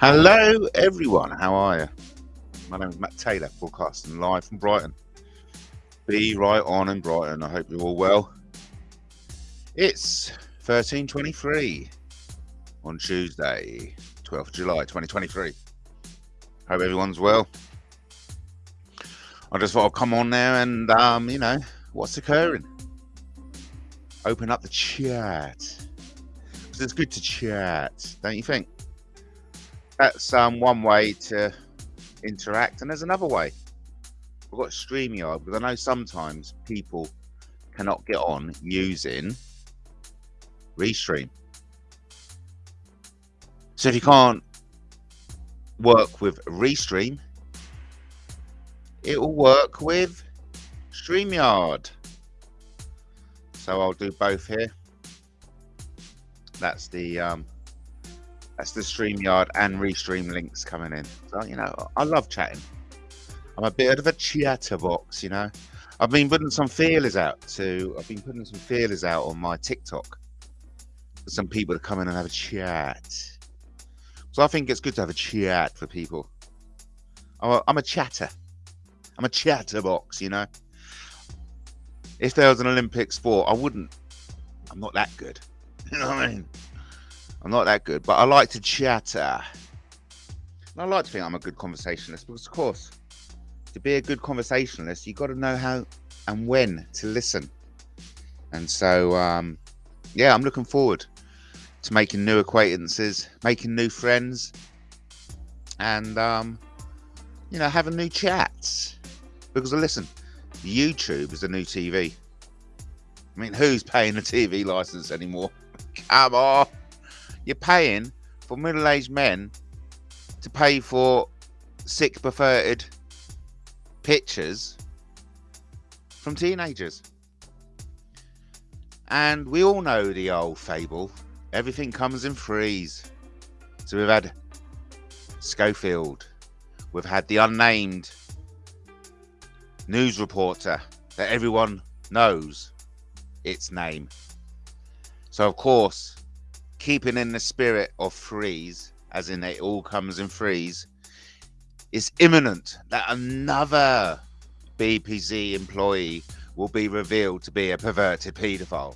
Hello everyone, how are you? My name is Matt Taylor, broadcasting live from Brighton. Be right on in Brighton. I hope you're all well. It's 13:23 on Tuesday, 12th of July 2023. Hope everyone's well. I just thought I'd come on there and what's occurring. Open up the chat. Because it's good to chat, don't you think? That's one way to interact, and there's another way. We've got StreamYard, because I know sometimes people cannot get on using Restream. So if you can't work with Restream, it will work with StreamYard. So I'll do both here. That's the StreamYard and Restream links coming in. So, I love chatting. I'm a bit of a chatterbox, I've been putting some feelers out on my TikTok for some people to come in and have a chat. So I think it's good to have a chat for people. I'm a chatter. I'm a chatterbox, If there was an Olympic sport, I'm not that good. You know what I mean? I'm not that good, but I like to chatter. And I like to think I'm a good conversationalist because, of course, to be a good conversationalist, you've got to know how and when to listen. And so, I'm looking forward to making new acquaintances, making new friends, and, having new chats. Because, listen, YouTube is the new TV. I mean, who's paying a TV license anymore? Come on. You're paying for middle-aged men to pay for sick, perverted pictures from teenagers. And we all know the old fable. Everything comes in threes. So we've had Schofield. We've had the unnamed news reporter that everyone knows its name. So, of course, keeping in the spirit of threes, as in it all comes in threes, it's imminent that another BPZ employee will be revealed to be a perverted paedophile.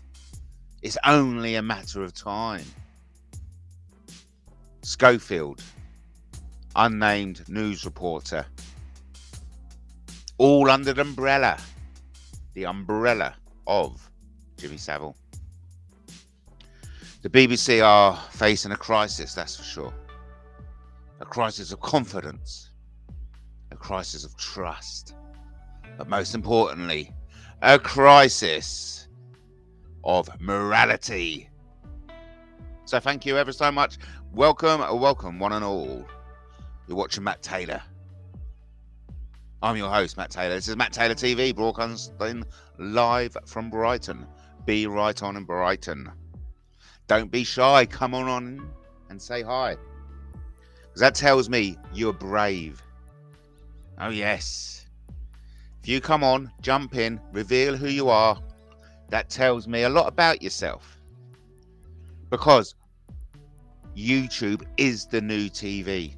It's only a matter of time. Schofield, unnamed news reporter, all under the umbrella of Jimmy Savile. The BBC are facing a crisis, that's for sure. A crisis of confidence, a crisis of trust, but most importantly, a crisis of morality. So thank you ever so much. Welcome one and all. You're watching Matt Taylor. I'm your host, Matt Taylor. This is Matt Taylor TV, broadcasting live from Brighton. Be right on in Brighton. Don't be shy. Come on and say hi. Because that tells me you're brave. Oh, yes. If you come on, jump in, reveal who you are, that tells me a lot about yourself. Because YouTube is the new TV.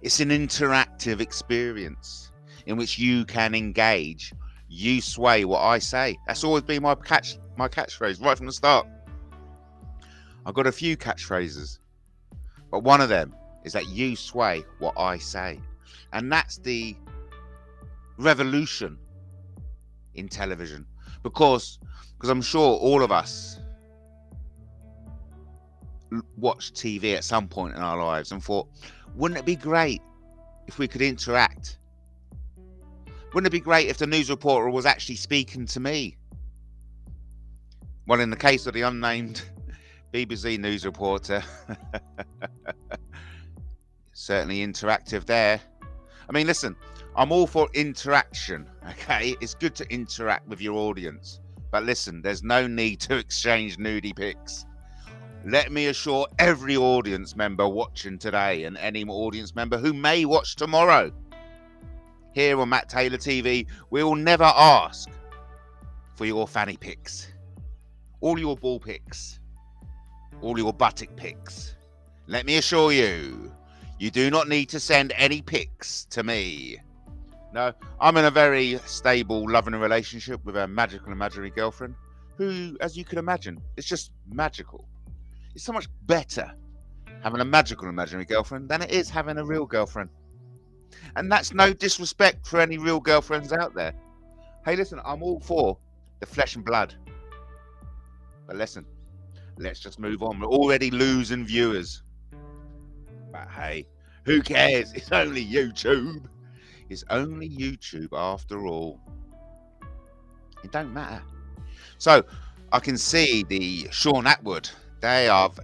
It's an interactive experience in which you can engage. You sway what I say. That's always been my catchphrase right from the start. I've got a few catchphrases, but one of them is that you sway what I say. And that's the revolution in television. Because I'm sure all of us watched TV at some point in our lives and thought, wouldn't it be great if we could interact? Wouldn't it be great if the news reporter was actually speaking to me? Well, in the case of the unnamed BBC news reporter, certainly interactive there. I mean, listen, I'm all for interaction, okay? It's good to interact with your audience. But listen, there's no need to exchange nudie pics. Let me assure every audience member watching today and any audience member who may watch tomorrow, here on Matt Taylor TV, we will never ask for your fanny pics, all your ball pics, all your buttock pics. Let me assure you, You do not need to send any pics to me. No, I'm in a very stable, loving relationship with a magical imaginary girlfriend who, as you can imagine, is just magical. It's so much better having a magical imaginary girlfriend than it is having a real girlfriend. And that's no disrespect for any real girlfriends out there. Hey, listen, I'm all for the flesh and blood. But listen, let's just move on. We're already losing viewers. But hey, who cares? It's only YouTube. It's only YouTube after all. It don't matter. So I can see the Sean Atwood. They have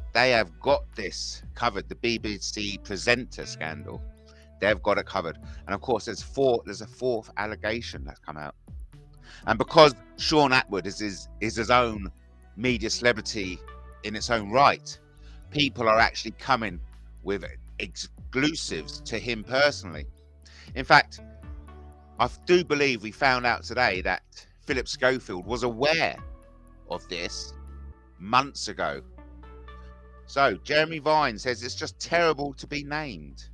got this covered. The BBC presenter scandal. They've got it covered. And of course, there's a fourth allegation that's come out. And because Sean Atwood is his own media celebrity in its own right, people are actually coming with exclusives to him personally. In fact, I do believe we found out today that Philip Schofield was aware of this months ago. So Jeremy Vine says it's just terrible to be named.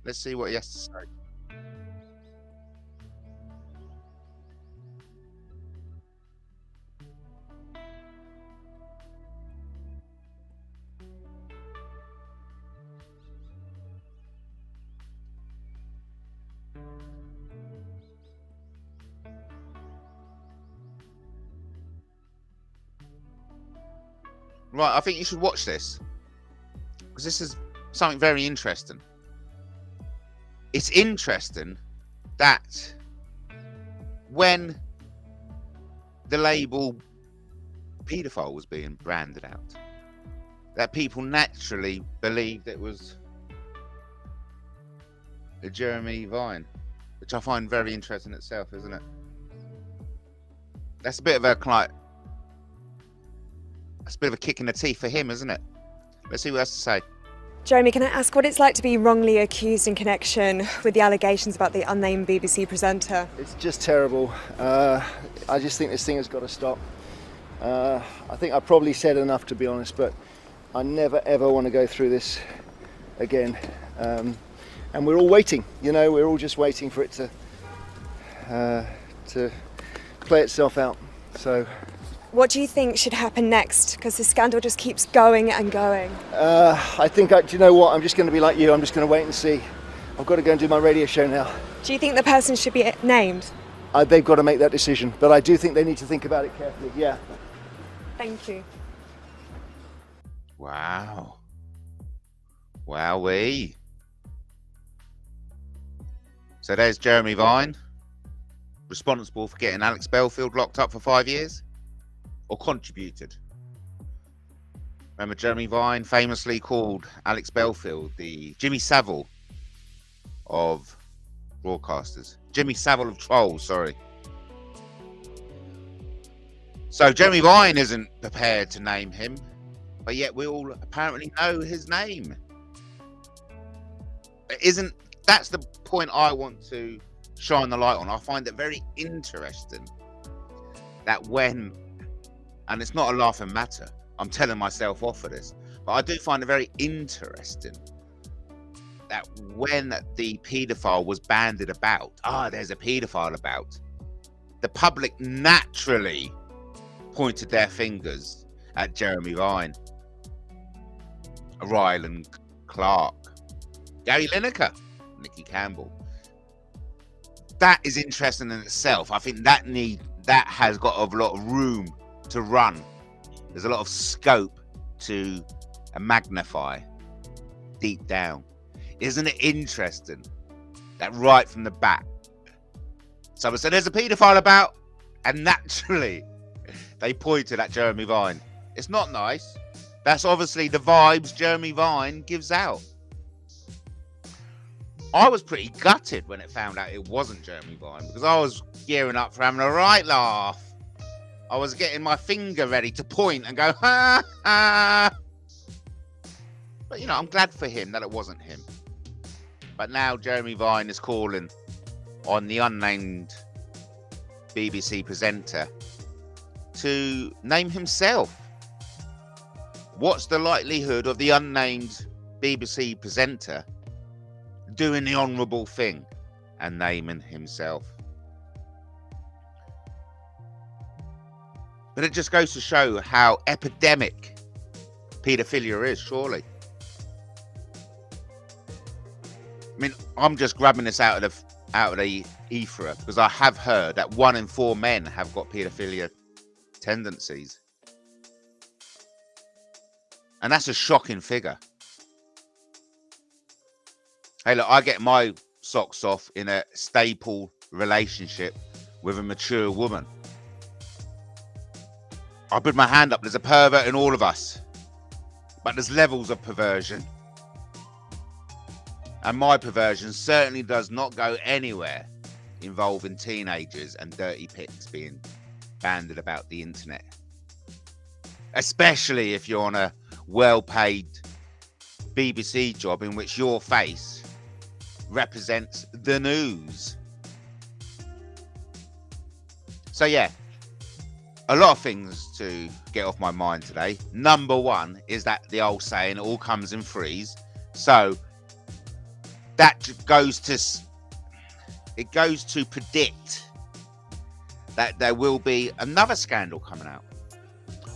Let's see what he has to say. Right, I think you should watch this, because this is something very interesting. It's interesting that when the label paedophile was being branded out, that people naturally believed it was a Jeremy Vine, which I find very interesting itself, isn't it? That's a bit of a That's a bit of a kick in the teeth for him, isn't it? Let's see what he has to say. Jeremy, can I ask what it's like to be wrongly accused in connection with the allegations about the unnamed BBC presenter? It's just terrible. I just think this thing has got to stop. I think I probably said enough, to be honest, but I never ever want to go through this again. And we're all waiting, we're all just waiting for it to play itself out. So. What do you think should happen next? Because the scandal just keeps going and going. I think, do you know what? I'm just going to be like you. I'm just going to wait and see. I've got to go and do my radio show now. Do you think the person should be named? They've got to make that decision, but I do think they need to think about it carefully. Yeah. Thank you. Wow. Wowee. So there's Jeremy Vine, responsible for getting Alex Belfield locked up for 5 years. Or contributed. Remember, Jeremy Vine famously called Alex Belfield the Jimmy Savile of broadcasters. Jimmy Savile of trolls, sorry. So Jeremy Vine isn't prepared to name him, but yet we all apparently know his name. That's the point I want to shine the light on. I find it very interesting that and it's not a laughing matter, I'm telling myself off for this, but I do find it very interesting that when the paedophile was bandied about, there's a paedophile about, the public naturally pointed their fingers at Jeremy Vine, Ryland Clark, Gary Lineker, Nicky Campbell. That is interesting in itself. I think that has got a lot of room to run. There's a lot of scope to magnify deep down. Isn't it interesting that right from the bat, someone said there's a paedophile about, and naturally they pointed at Jeremy Vine? It's not nice. That's obviously the vibes Jeremy Vine gives out. I was pretty gutted when it found out it wasn't Jeremy Vine, because I was gearing up for having a right laugh. I was getting my finger ready to point and go, ha, ha. But, I'm glad for him that it wasn't him. But now Jeremy Vine is calling on the unnamed BBC presenter to name himself. What's the likelihood of the unnamed BBC presenter doing the honourable thing and naming himself. But it just goes to show how epidemic paedophilia is, surely. I mean, I'm just grabbing this out of the ether because I have heard that 1 in 4 men have got paedophilia tendencies. And that's a shocking figure. Hey, look, I get my socks off in a staple relationship with a mature woman. I put my hand up. There's a pervert in all of us. But there's levels of perversion. And my perversion certainly does not go anywhere involving teenagers and dirty pics being bandied about the internet. Especially if you're on a well-paid BBC job in which your face represents the news. So yeah, a lot of things to get off my mind today. Number one is that the old saying, it all comes in threes. So that goes to predict that there will be another scandal coming out,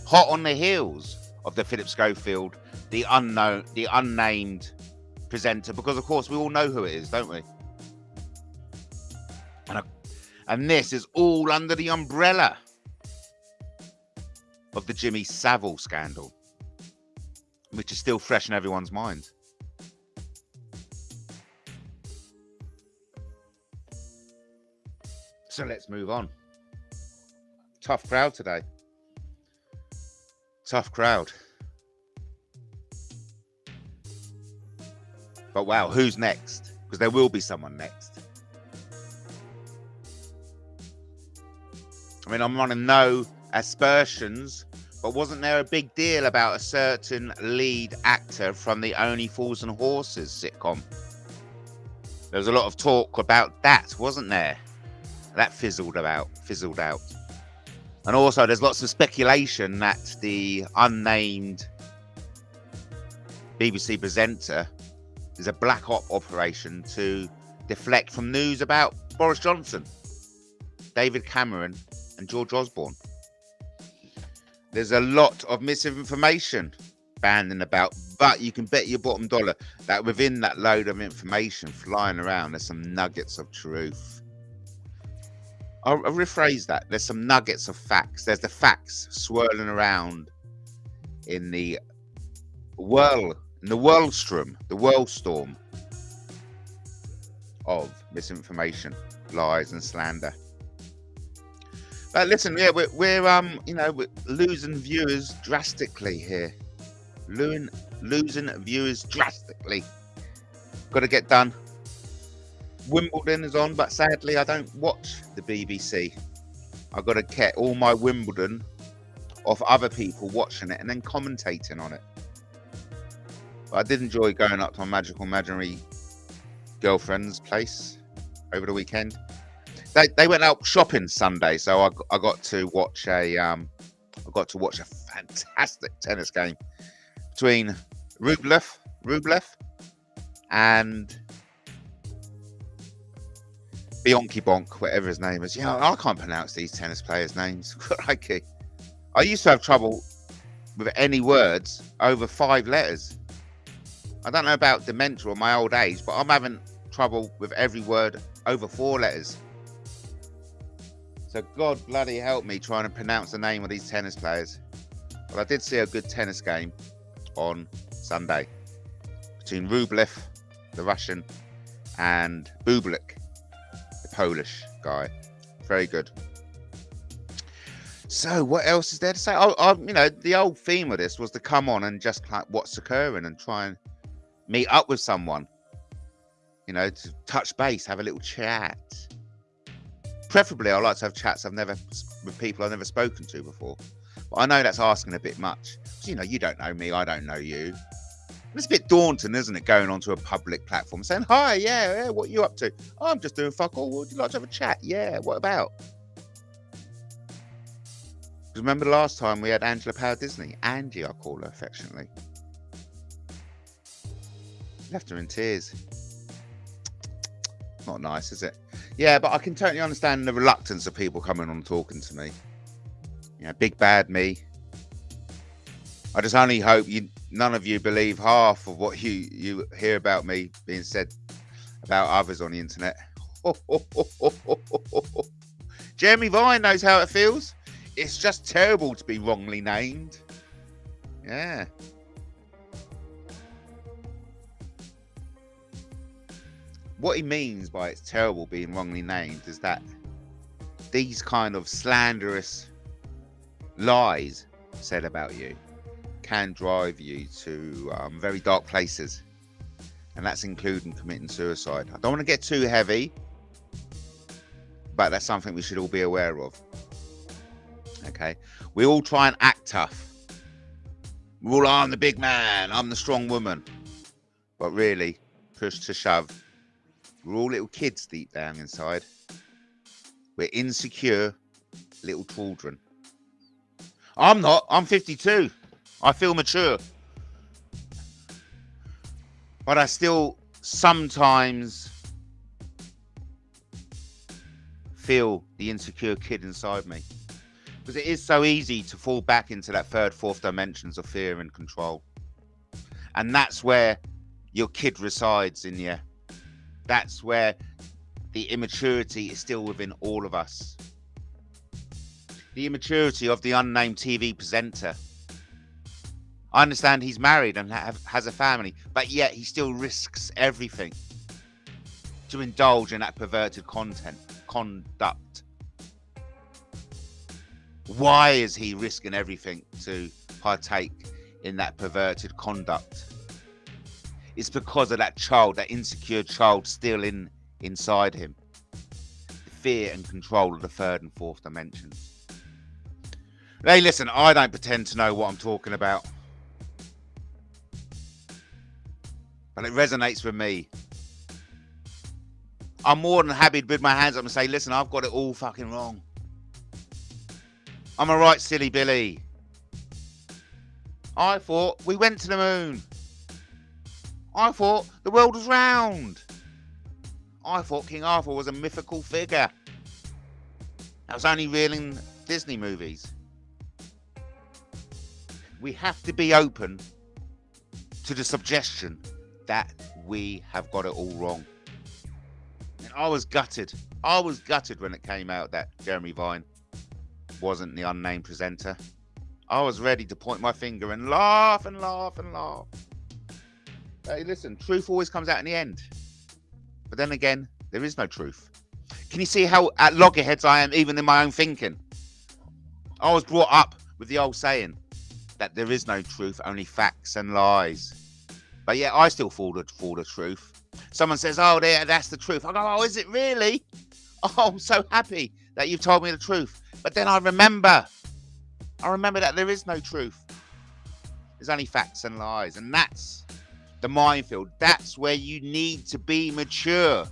hot on the heels of the Philip Schofield, the unnamed presenter, because of course we all know who it is, don't we? And this is all under the umbrella of the Jimmy Savile scandal, which is still fresh in everyone's mind. So let's move on. Tough crowd today. Tough crowd. But wow, who's next? Because there will be someone next. I mean, I'm on no aspersions, but wasn't there a big deal about a certain lead actor from the Only Fools and Horses sitcom? There was a lot of talk about that, wasn't there? That fizzled out. And also there's lots of speculation that the unnamed BBC presenter is a black op operation to deflect from news about Boris Johnson, David Cameron and George Osborne. There's a lot of misinformation banding about, but you can bet your bottom dollar that within that load of information flying around, there's some nuggets of truth. I'll rephrase that. There's some nuggets of facts. There's the facts swirling around in the whirlstorm of misinformation, lies, and slander. But listen, yeah, we're losing viewers drastically here. Losing viewers drastically. Got to get done. Wimbledon is on, but sadly I don't watch the BBC. I've got to get all my Wimbledon off other people watching it and then commentating on it. But I did enjoy going up to my magical imaginary girlfriend's place over the weekend. They went out shopping Sunday, so I got to watch a fantastic tennis game between Rublev and Bianchi Bonk, whatever his name is. Yeah, I can't pronounce these tennis players' names. Crikey. I used to have trouble with any words over 5 letters. I don't know about dementia or my old age, but I'm having trouble with every word over 4 letters. So God bloody help me trying to pronounce the name of these tennis players. Well, I did see a good tennis game on Sunday between Rublev, the Russian, and Bublik, the Polish guy. Very good. So what else is there to say? The old theme of this was to come on and just like what's occurring and try and meet up with someone, to touch base, have a little chat. Preferably, I like to have chats with people I've never spoken to before. But I know that's asking a bit much. You don't know me, I don't know you. It's a bit daunting, isn't it, going onto a public platform saying, hi, yeah, what are you up to? Oh, I'm just doing fuck all. Would you like to have a chat? Yeah, what about? Remember the last time we had Angela Power Disney? Angie, I call her affectionately. Left her in tears. Not nice, is it? Yeah, but I can totally understand the reluctance of people coming on talking to me. You know, big bad me. I just only hope none of you believe half of what you hear about me being said about others on the internet. Jeremy Vine knows how it feels. It's just terrible to be wrongly named. Yeah. What he means by it's terrible being wrongly named is that these kind of slanderous lies said about you can drive you to very dark places, and that's including committing suicide. I don't want to get too heavy, but that's something we should all be aware of. Okay, we all try and act tough. We all, I'm the big man, I'm the strong woman, but really, push to shove, we're all little kids deep down inside. We're insecure little children. I'm not. I'm 52. I feel mature. But I still sometimes feel the insecure kid inside me. Because it is so easy to fall back into that third, fourth dimensions of fear and control. And that's where your kid resides in you. That's where the immaturity is still within all of us. The immaturity of the unnamed TV presenter. I understand he's married and has a family, but yet he still risks everything to indulge in that perverted conduct. Why is he risking everything to partake in that perverted conduct? It's because of that child, that insecure child still inside him. The fear and control of the third and fourth dimensions. Hey, listen, I don't pretend to know what I'm talking about. But it resonates with me. I'm more than happy to put my hands up and say, listen, I've got it all fucking wrong. I'm a right silly Billy. I thought we went to the moon. I thought the world was round. I thought King Arthur was a mythical figure. That was only real in Disney movies. We have to be open to the suggestion that we have got it all wrong. And I was gutted. I was gutted when it came out that Jeremy Vine wasn't the unnamed presenter. I was ready to point my finger and laugh and laugh and laugh. Hey, listen, truth always comes out in the end. But then again, there is no truth. Can you see how at loggerheads I am even in my own thinking? I was brought up with the old saying that there is no truth, only facts and lies. But yeah, I still fall the truth. Someone says, oh, that's the truth. I go, oh, is it really? Oh, I'm so happy that you've told me the truth. But then I remember that there is no truth. There's only facts and lies. And that's the minefield. That's where you need to be mature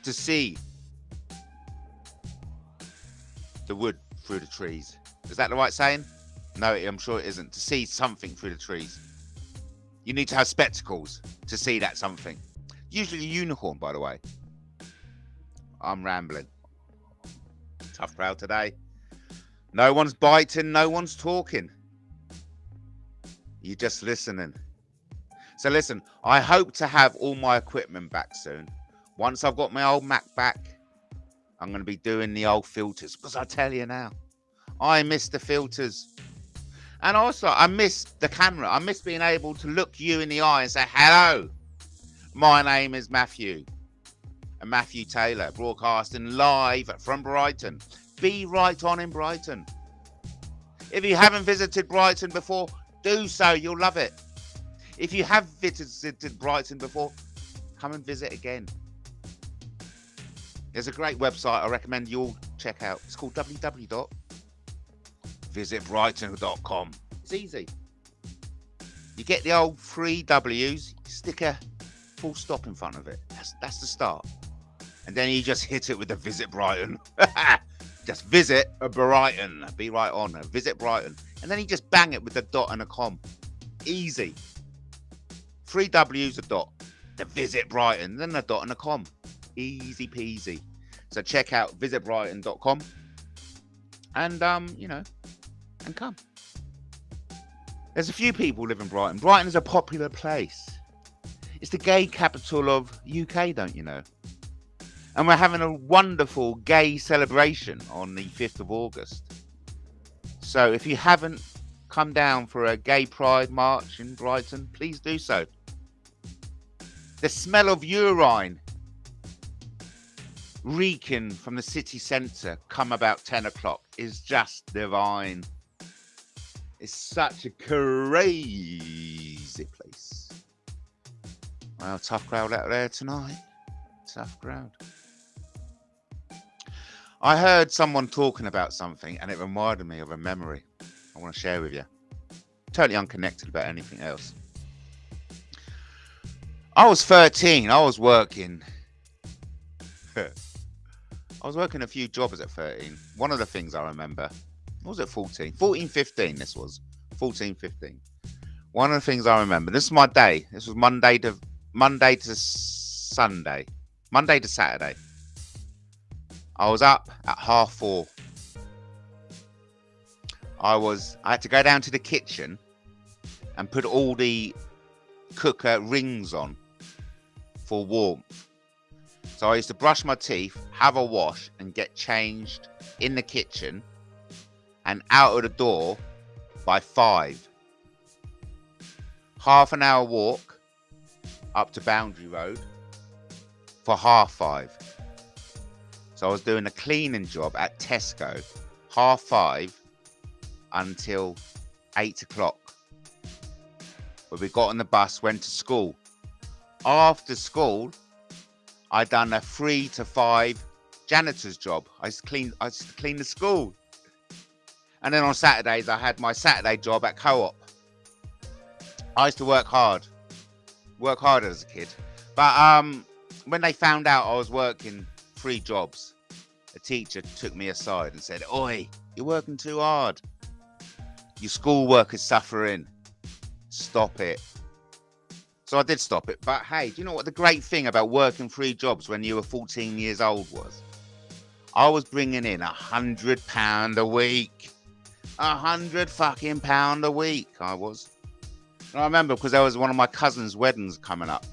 to see the wood through the trees. Is that the right saying? No, I'm sure it isn't. To see something through the trees. You need to have spectacles to see that something. Usually a unicorn, by the way. I'm rambling. Tough crowd today. No one's biting, no one's talking. You're just listening. So listen, I hope to have all my equipment back soon. Once I've got my old Mac back, I'm going to be doing the old filters. Because I tell you now, I miss the filters. And also, I miss the camera. I miss being able to look you in the eye and say, hello, my name is Matthew. And Matthew Taylor, broadcasting live from Brighton. Be right on in Brighton. If you haven't visited Brighton before, do so. You'll love it. If you have visited Brighton before, come and visit again. There's a great website I recommend you all check out. It's called www.visitbrighton.com. It's easy. You get the old 3 W's, stick a full stop in front of it. That's the start. And then you just hit it with the Visit Brighton. Just visit Brighton. Be right on. Visit Brighton. And then you just bang it with the dot and a com. Easy. 3 W's, a dot. The Visit Brighton, then a dot and a com. Easy peasy. So check out visitbrighton.com and and come. There's a few people live in Brighton. Brighton is a popular place. It's the gay capital of UK, don't you know? And we're having a wonderful gay celebration on the 5th of August. So if you haven't come down for a gay pride march in Brighton, please do so. The smell of urine reeking from the city centre come about 10 o'clock is just divine. It's such a crazy place. Well, tough crowd out there tonight. Tough crowd. I heard someone talking about something and it reminded me of a memory I want to share with you. Totally unconnected about anything else. I was 13. I was working a few jobs at 13. One of the things I remember, what was it, 14? 14, 15 this was. 14, 15. One of the things I remember, this is my day. This was Monday to Sunday. Monday to Saturday. I was up at 4:30. I had to go down to the kitchen and put all the cooker rings on for warmth. So I used to brush my teeth, have a wash and get changed in the kitchen and out of the door by 5. Half an hour walk up to Boundary Road for 5:30. So I was doing a cleaning job at Tesco 5:30 until 8 o'clock. Where we got on the bus, went to school. After school, I done a 3 to 5 janitor's job. I used to clean the school. And then on Saturdays, I had my Saturday job at Co-op. I used to work hard as a kid. But when they found out I was working 3 jobs, a teacher took me aside and said, "Oi, you're working too hard. Your schoolwork is suffering. Stop it." So I did stop it. But hey, do you know what the great thing about working 3 jobs when you were 14 years old was? I was bringing in £100 a week. £100 a week I was. And I remember because there was one of my cousin's weddings coming up.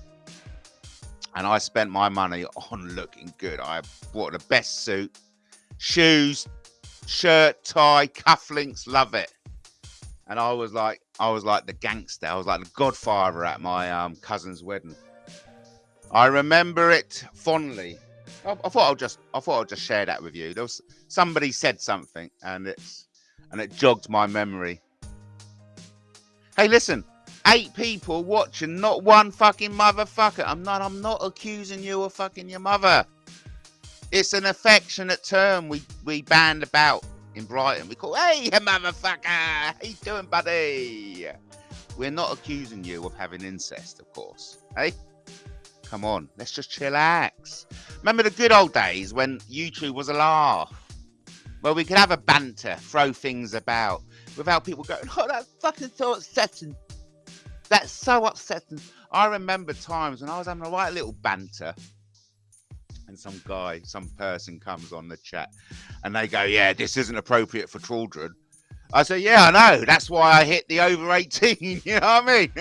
And I spent my money on looking good. I bought the best suit, shoes, shirt, tie, cufflinks, love it. And I was like the gangster. I was like the godfather at my cousin's wedding. I remember it fondly. I thought I'll just share that with you. There was somebody said something, and it jogged my memory. Hey, listen. 8 people watching, not one fucking motherfucker. I'm not accusing you of fucking your mother. It's an affectionate term we band about in Brighton. We call, "Hey, you motherfucker, how you doing, buddy?" We're not accusing you of having incest, of course. Hey, come on, let's just chillax. Remember the good old days when YouTube was a laugh, where we could have a banter, throw things about without people going, "Oh, that's fucking so upsetting. That's so upsetting." I remember times when I was having a right little banter and some person comes on the chat and they go, "Yeah, this isn't appropriate for children." I say, "Yeah, I know. That's why I hit the over 18. You know what I mean?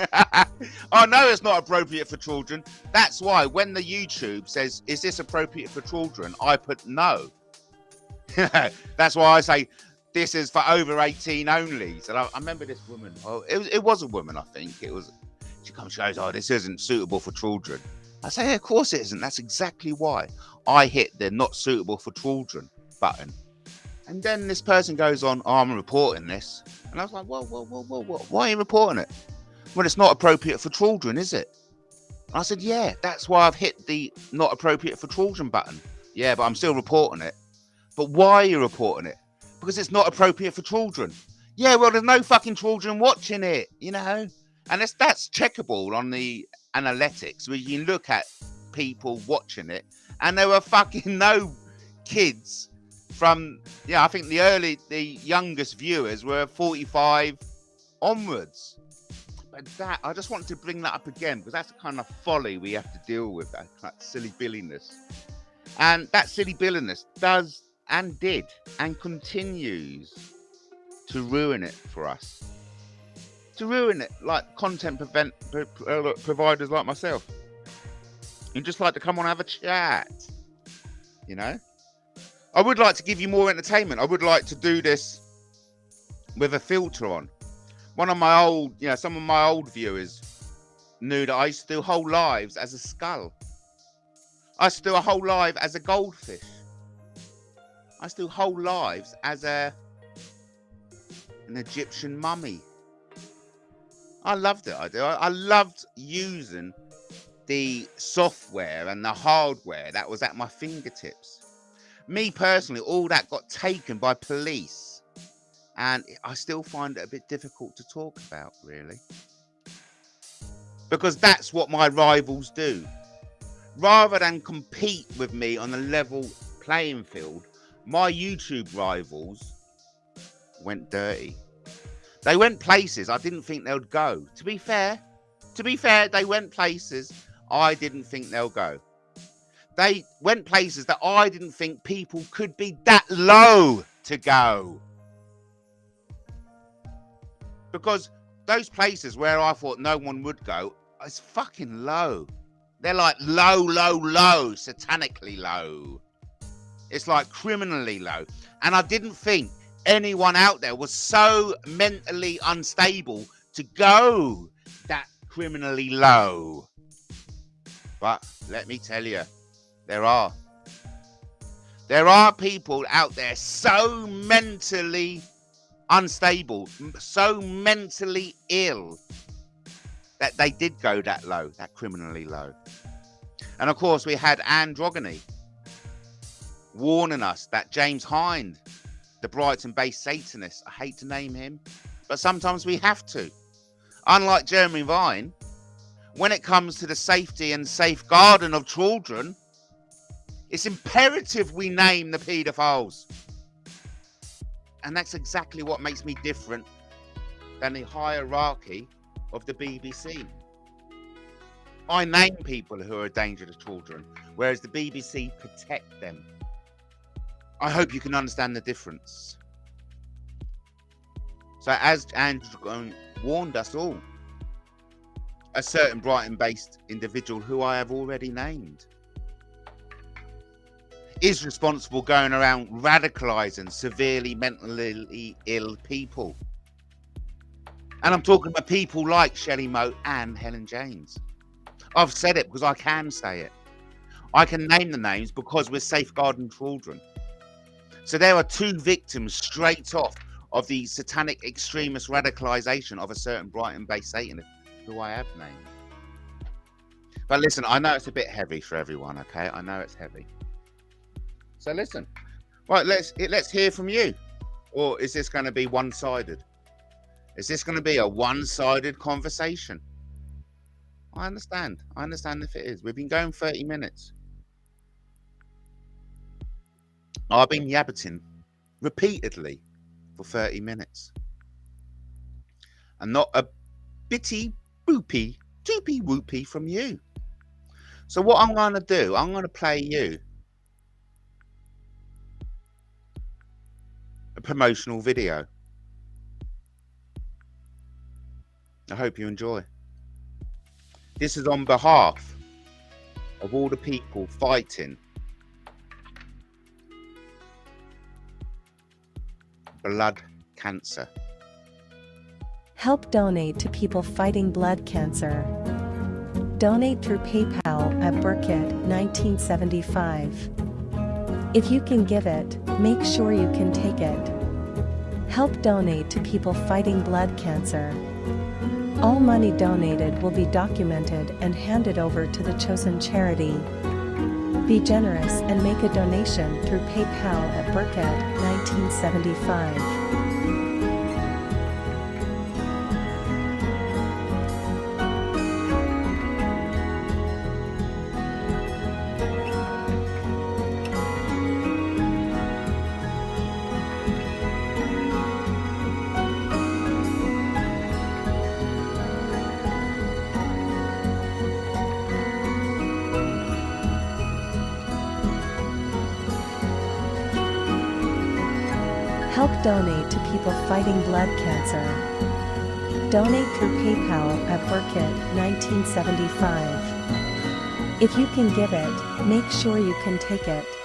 I know it's not appropriate for children. That's why when the YouTube says, "Is this appropriate for children?" I put no. That's why I say, "This is for over 18 only." So I remember this woman. Oh, it was a woman, I think. She comes, she goes, "Oh, this isn't suitable for children." I say, "Yeah, of course it isn't. That's exactly why I hit the not suitable for children button." And then this person goes on, "Oh, I'm reporting this." And I was like, whoa. Why are you reporting it? Well, it's not appropriate for children, is it? I said, "Yeah, that's why I've hit the not appropriate for children button." "Yeah, but I'm still reporting it." "But why are you reporting it?" "Because it's not appropriate for children." "Yeah, well, there's no fucking children watching it, you know?" And that's checkable on the analytics, where you can look at people watching it, and there were fucking no kids from, I think the youngest viewers were 45 onwards. But that, I just wanted to bring that up again, because that's the kind of folly we have to deal with, that kind of silly billiness. And that silly billiness does and did and continues to ruin it for us. To ruin it, like content providers like myself. And just like to come on and have a chat, you know? I would like to give you more entertainment. I would like to do this with a filter on. One of my old, some of my old viewers knew that I used to do whole lives as a skull. I used to do a whole live as a goldfish. I used to do whole lives as an Egyptian mummy. I loved it. I loved using the software and the hardware that was at my fingertips. Me personally, all that got taken by police, and I still find it a bit difficult to talk about, really, because that's what my rivals do. Rather than compete with me on a level playing field, my YouTube rivals went dirty. They went places I didn't think they would go. To be fair, they went places I didn't think they'll go. They went places that I didn't think people could be that low to go. Because those places where I thought no one would go, it's fucking low. They're like low, satanically low. It's like criminally low. And I didn't think anyone out there was so mentally unstable to go that criminally low. But let me tell you, there are people out there so mentally unstable, so mentally ill, that they did go that low, that criminally low. And of course we had Androgony warning us that James Hind, the Brighton-based Satanist, I hate to name him, but sometimes we have to. Unlike Jeremy Vine, when it comes to the safety and safeguarding of children, it's imperative we name the paedophiles. And that's exactly what makes me different than the hierarchy of the BBC. I name people who are a danger to children, whereas the BBC protect them. I hope you can understand the difference. So as Andrew warned us all, a certain Brighton-based individual who I have already named is responsible going around radicalising severely mentally ill people. And I'm talking about people like Shelley Moe and Helen James. I've said it because I can say it. I can name the names because we're safeguarding children. So there are two victims straight off of the satanic extremist radicalisation of a certain Brighton-based Satanist who I have named. But listen, I know it's a bit heavy for everyone, okay? I know it's heavy. So listen, right, let's hear from you. Or is this going to be one-sided? Is this going to be a one-sided conversation? I understand if it is. We've been going 30 minutes. I've been yabbiting repeatedly for 30 minutes. And not a bitty boopy, doopy whoopy from you. So what I'm going to do, I'm going to play you a promotional video. I hope you enjoy. This is on behalf of all the people fighting blood cancer. Help donate to people fighting blood cancer. Donate through PayPal at Burkett 1975. If you can give it, make sure you can take it. Help donate to people fighting blood cancer. All money donated will be documented and handed over to the chosen charity. Be generous and make a donation through PayPal at Burkett 1975. donate to people fighting blood cancer. Donate through PayPal at Burkett 1975. If you can give it, make sure you can take it.